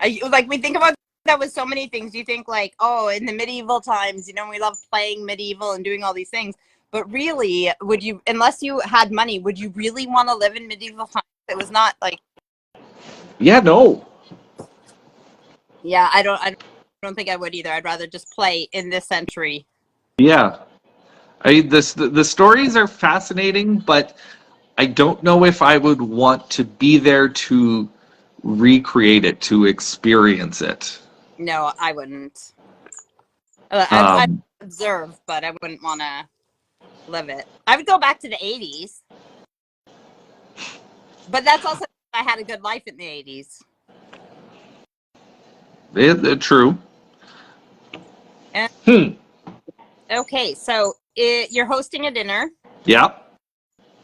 Like, we think about that with so many things. You think, like, oh, in the medieval times, we love playing medieval and doing all these things. But really, would you, unless you had money, would you really want to live in medieval times? It was not like, Yeah, no. yeah, I don't think I would either. I'd rather just play in this century. Yeah. The stories are fascinating, but I don't know if I would want to be there to recreate it, to experience it. No, I wouldn't. I'd Um, observe, but I wouldn't want to live it. I would go back to the 80s. But that's also, I had a good life in the 80s. True. And, Hmm. okay, so you're hosting a dinner. Yeah.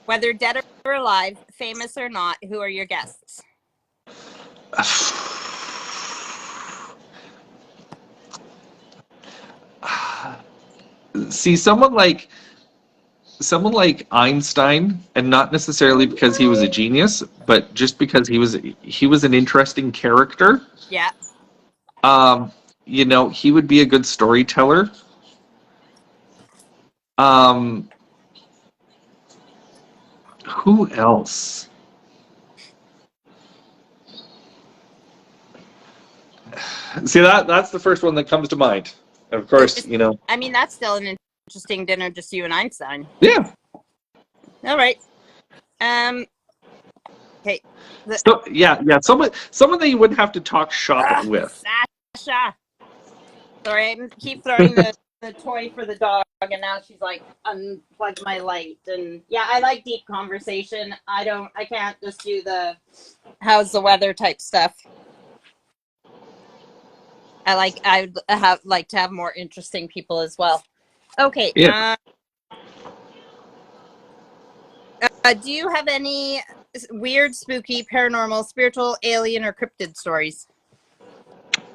Whether dead or alive, famous or not, who are your guests? See, someone like Einstein, and not necessarily because he was a genius, but just because he was an interesting character. Yeah. He would be a good storyteller. Um, who else? See, that's the first one that comes to mind. Of course, I mean, that's still an interesting dinner, just you and Einstein. Yeah. All right. Okay. Someone that you wouldn't have to talk shop with. Sasha. Sorry, I keep throwing the toy for the dog, and now she's like, unplug my light. And yeah, I like deep conversation. I can't just do the how's the weather type stuff. I'd like to have more interesting people as well. Okay. Yeah. Do you have any weird, spooky, paranormal, spiritual, alien, or cryptid stories?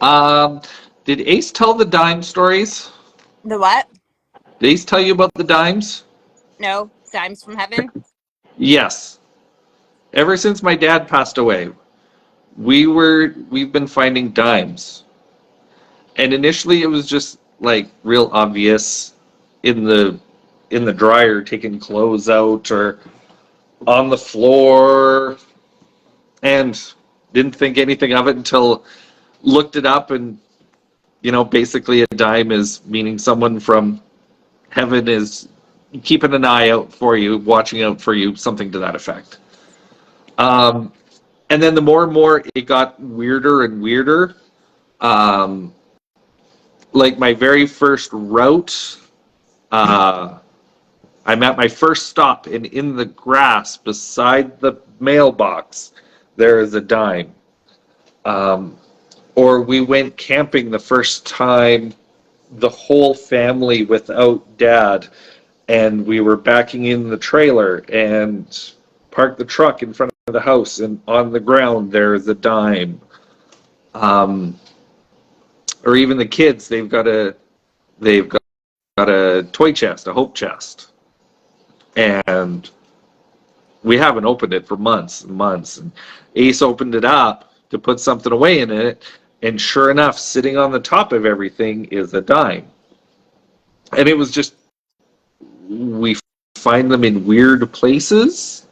Did Ace tell the dime stories? The what? Did Ace tell you about the dimes? No, dimes from heaven. Yes. Ever since my dad passed away, we've been finding dimes. And initially it was just like real obvious in the dryer taking clothes out or on the floor, and didn't think anything of it until looked it up, and basically a dime is meaning someone from heaven is keeping an eye out for you, watching out for you, something to that effect. And then the more and more it got weirder and weirder. Like my very first route, I'm at my first stop, and in the grass beside the mailbox, there is a dime. Or we went camping the first time, the whole family without dad, and we were backing in the trailer and parked the truck in front of the house, and on the ground there's a dime. Or even the kids, they've got a toy chest, a hope chest, and we haven't opened it for months and months. And Ace opened it up to put something away in it, and sure enough, sitting on the top of everything is a dime. And it was just, we find them in weird places,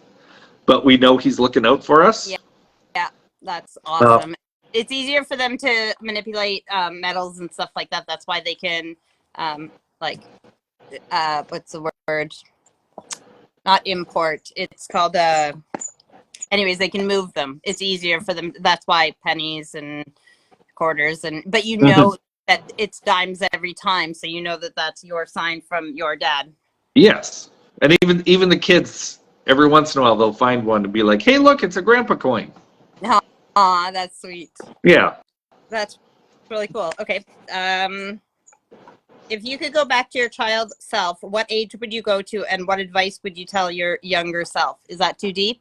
but we know he's looking out for us. Yeah, that's awesome. It's easier for them to manipulate metals and stuff like that. That's why they can, what's the word? Not import. It's called, anyways, they can move them. It's easier for them. That's why pennies and quarters, but you know that it's dimes every time, so you know that that's your sign from your dad. Yes. And even the kids, every once in a while, they'll find one and be like, hey, look, it's a grandpa coin. Aw, that's sweet. Yeah. That's really cool. Okay. If you could go back to your child self, what age would you go to, and what advice would you tell your younger self? Is that too deep?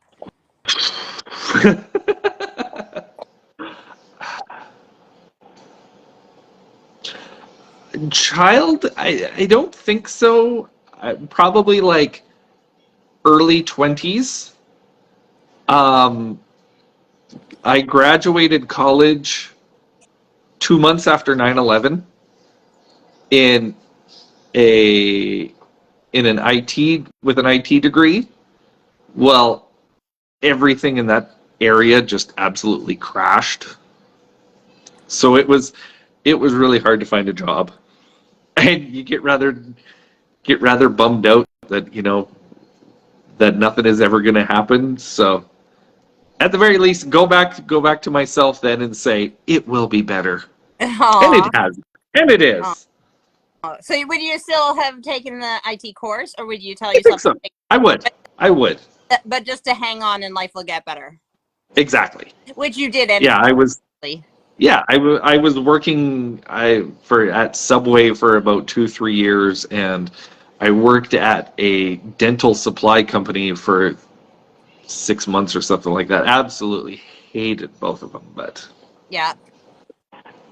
Child, I don't think so. Probably like early 20s. Um, I graduated college 2 months after 9/11 in a in an IT with an IT degree. Well, everything in that area just absolutely crashed. So it was really hard to find a job. And you get rather bummed out that, that nothing is ever going to happen. So at the very least, go back to myself then and say it will be better. And it Aw. has. And it Aw. is. So would you still have taken the IT course, or would you tell I think yourself to so. take I would. I would. but just to hang on and life will get better? Exactly. Which you did anyway. Yeah, I was working at Subway for about 2-3 years, and I worked at a dental supply company for 6 months or something like that. Absolutely hated both of them, but Yeah,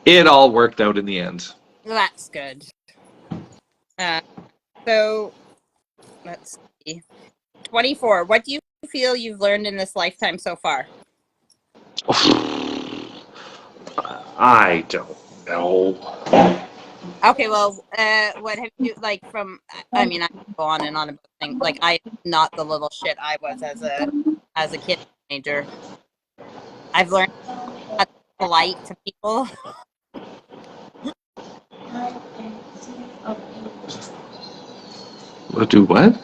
it all worked out in the end. that's good. So let's see. 24. What do you feel you've learned in this lifetime so far? I don't know. Okay, well, what have you like from? I mean, I can go on and on about things. Like I am not the little shit I was as a kid teenager. I've learned how to be polite to people. What do what?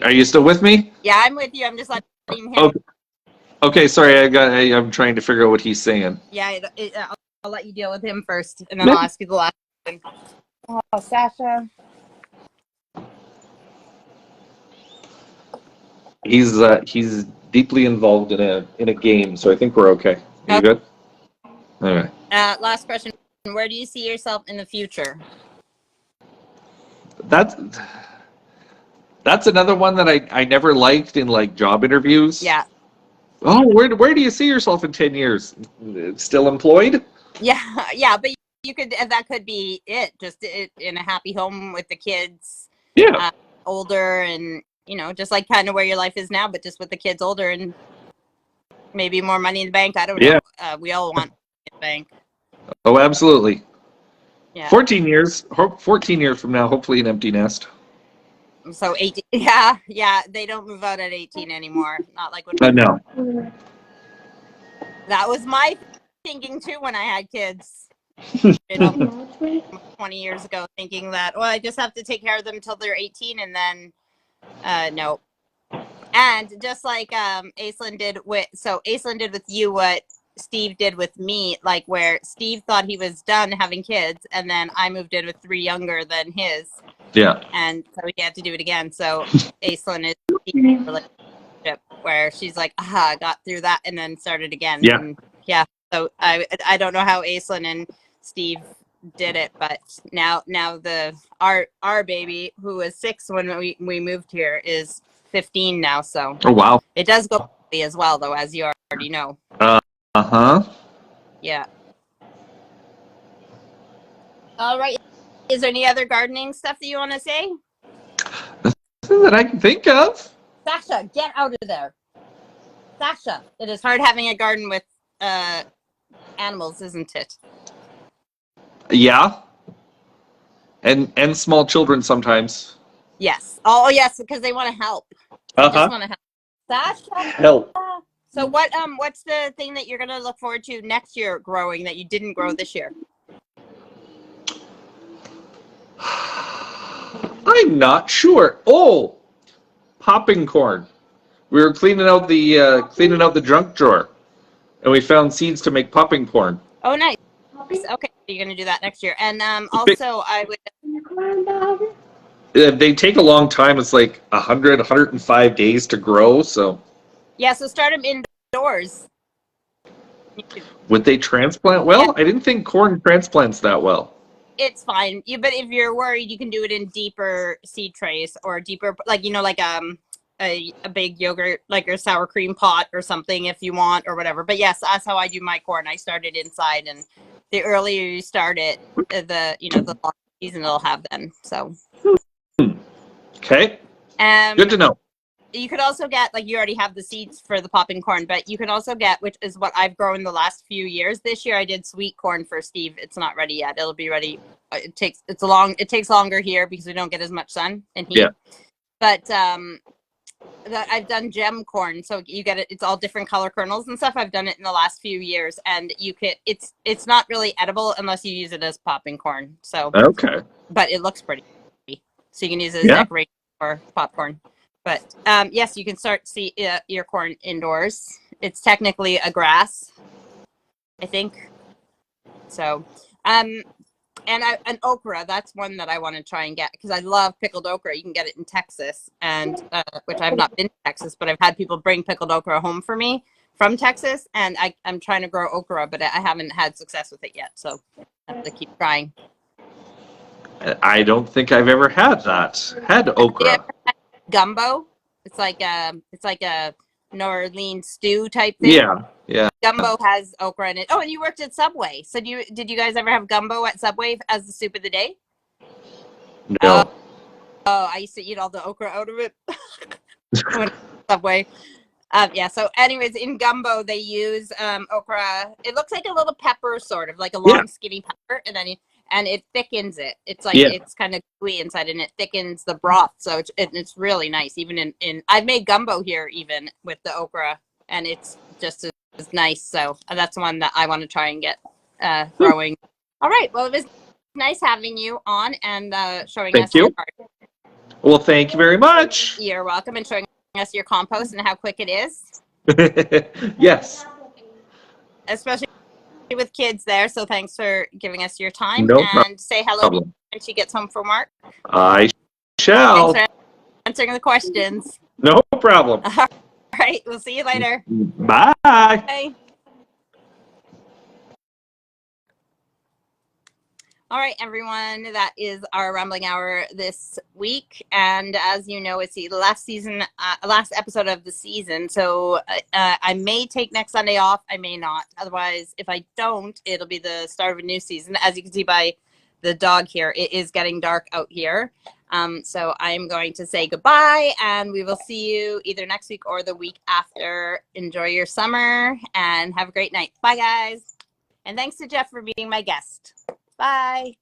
Are you still with me? Yeah, I'm with you. I'm just letting him. Okay. Okay, sorry. I'm trying to figure out what he's saying. Yeah, I'll let you deal with him first, and then I'll ask you the last one. Oh, Sasha. He's deeply involved in a game, so I think we're okay. Are you good? Okay. Last question. Where do you see yourself in the future? That's another one that I never liked in like job interviews. Yeah. Oh, where do you see yourself in 10 years? Still employed? Yeah, but you could, that could be it. Just in a happy home with the kids, Yeah. older, and just like kind of where your life is now, but just with the kids older and maybe more money in the bank. I don't know. We all want money in the bank. Oh, absolutely. Yeah. 14 years from now, hopefully an empty nest. So 18. Yeah. They don't move out at 18 anymore. Not like when No. that was my thinking too when I had kids. 20 years ago, thinking that, well, I just have to take care of them until they're 18, and then no. And just like Aislinn did with you what Steve did with me, like where Steve thought he was done having kids, and then I moved in with 3 younger than his. Yeah. And so he had to do it again. So Aislinn is a relationship where she's like, I got through that and then started again. Yeah. And yeah. So I don't know how Aislinn and Steve did it, but now our baby, who was 6 when we moved here, is 15 now. So Oh, wow. it does go quickly as well, though, as you already know. Uh-huh. Yeah. All right. Is there any other gardening stuff that you want to say? Nothing that I can think of. Sasha, get out of there. Sasha, it is hard having a garden with animals, isn't it? Yeah. And small children sometimes. Yes. Oh, yes, because they want to help. They just want to help. Sasha. Help. So what's the thing that you're going to look forward to next year growing that you didn't grow this year? I'm not sure. Oh, popping corn. We were cleaning out the junk drawer, and we found seeds to make popping corn. Oh, nice. Okay, so you're going to do that next year. And also, I would... They take a long time. It's like 105 days to grow, so... Yeah, so start them indoors. Would they transplant well? Yeah. I didn't think corn transplants that well. It's fine. But if you're worried, you can do it in deeper seed trays or deeper, like a big yogurt, like a sour cream pot or something if you want, or whatever. But yes, that's how I do my corn. I start it inside, and the earlier you start it, the longer season it'll have then. So Okay. Good to know. You could also get, like, you already have the seeds for the popping corn, but you can also get, which is what I've grown the last few years. This year I did sweet corn for Steve. It's not ready yet. It'll be ready. It takes longer here because we don't get as much sun and heat. Yeah. But I've done gem corn, so you get it. It's all different color kernels and stuff. I've done it in the last few years, and it's not really edible unless you use it as popping corn. So Okay. but it looks pretty. So you can use it as Yeah. decoration or popcorn. But yes, you can start to see your corn indoors. It's technically a grass, I think. So, and okra, that's one that I want to try and get because I love pickled okra. You can get it in Texas, and which I've not been to Texas, but I've had people bring pickled okra home for me from Texas, and I'm trying to grow okra, but I haven't had success with it yet. So I have to keep trying. I don't think I've ever had okra. Yeah, gumbo. It's like a New Orleans stew type thing. Yeah, yeah. Gumbo has okra in it. Oh, and you worked at Subway. So did you guys ever have gumbo at Subway as the soup of the day? No. Oh, I used to eat all the okra out of it. Subway. Yeah. So, anyways, in gumbo they use okra. It looks like a little pepper, sort of like a long, skinny pepper, and it thickens it. It's like it's kind of gooey inside, and it thickens the broth. So it's really nice. Even in I've made gumbo here even with the okra, and it's just as nice. So that's one that I want to try and get growing. All right. Well, it was nice having you on and showing us your garden. Well, thank you very much. You're welcome, and showing us your compost and how quick it is. Yes. Especially with kids there. So thanks for giving us your time. No and say hello problem. when she gets home from work. I shall. Thanks for answering the questions. No problem. All right. We'll see you later. Bye. Bye. All right, everyone, that is our Rambling Hour this week. And as you know, it's the last episode of the season. So I may take next Sunday off. I may not. Otherwise, if I don't, it'll be the start of a new season. As you can see by the dog here, it is getting dark out here. So I'm going to say goodbye, and we will see you either next week or the week after. Enjoy your summer and have a great night. Bye, guys. And thanks to Jeff for being my guest. Bye.